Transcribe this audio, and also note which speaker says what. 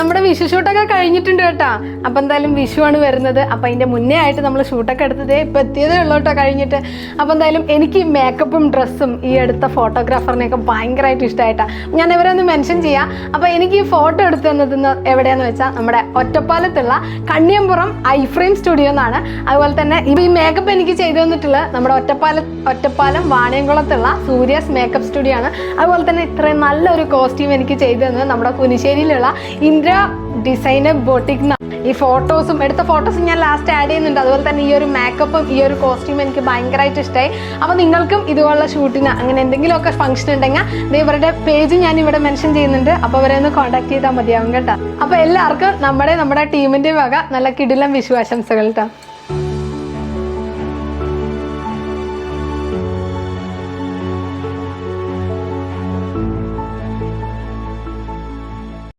Speaker 1: നമ്മുടെ വിഷു ഷൂട്ടൊക്കെ കഴിഞ്ഞിട്ടുണ്ട് കേട്ടോ. അപ്പം എന്തായാലും വിഷുവാണ് വരുന്നത്. അപ്പം അതിൻ്റെ മുന്നേ ആയിട്ട് നമ്മൾ ഷൂട്ടൊക്കെ എടുത്തത് ഇപ്പം എത്തിയതേ ഉള്ളൂ കേട്ടോ കഴിഞ്ഞിട്ട്. അപ്പം എന്തായാലും എനിക്ക് മേക്കപ്പും ഡ്രസ്സും ഈ അടുത്ത ഫോട്ടോഗ്രാഫറിനെയൊക്കെ ഭയങ്കരമായിട്ട് ഇഷ്ടമായിട്ടാണ്. ഞാൻ ഇവരെ ഒന്ന് മെൻഷൻ ചെയ്യാം. അപ്പം എനിക്ക് ഈ ഫോട്ടോ എടുത്തു തന്നത് എവിടെയാണെന്ന് വെച്ചാൽ നമ്മുടെ ഒറ്റപ്പാലത്തുള്ള കണ്ണിയമ്പുറം ഐഫ്രെയിം സ്റ്റുഡിയോ എന്നാണ്. അതുപോലെ തന്നെ ഈ മേക്കപ്പ് എനിക്ക് ചെയ്തു തന്നിട്ടുള്ളത് നമ്മുടെ ഒറ്റപ്പാലം വാണിയംകുളത്തുള്ള സൂര്യാസ് മേക്കപ്പ് സ്റ്റുഡിയോ ആണ്. അതുപോലെ തന്നെ ഇത്രയും നല്ലൊരു കോസ്റ്റ്യൂം എനിക്ക് ചെയ്തു തന്നത് നമ്മുടെ കുനിശ്ശേരിയിലുള്ള ഇന്ദ്ര ഡിസൈനർ ബൊട്ടിക്. ഈ ഫോട്ടോസും എടുത്ത ഫോട്ടോസും ഞാൻ ലാസ്റ്റ് ആഡ് ചെയ്യുന്നുണ്ട്. അതുപോലെ തന്നെ ഈ ഒരു മേക്കപ്പും ഈ ഒരു കോസ്റ്റ്യൂം എനിക്ക് ഭയങ്കരമായിട്ട് ഇഷ്ടമായി. അപ്പോൾ നിങ്ങൾക്കും ഇതുപോലുള്ള ഷൂട്ടിന് അങ്ങനെ എന്തെങ്കിലുമൊക്കെ ഫംഗ്ഷൻ ഉണ്ടെങ്കിൽ ഇവരുടെ പേജ് ഞാൻ ഇവിടെ മെൻഷൻ ചെയ്യുന്നുണ്ട്. അപ്പോൾ അവരെ ഒന്ന് കോൺടാക്ട് ചെയ്താൽ മതിയാവും കേട്ടോ. അപ്പോൾ എല്ലാവർക്കും നമ്മുടെ ടീമിൻ്റെ വക നല്ല കിടിലം വിഷു ആശംസകൾ കേട്ടോ.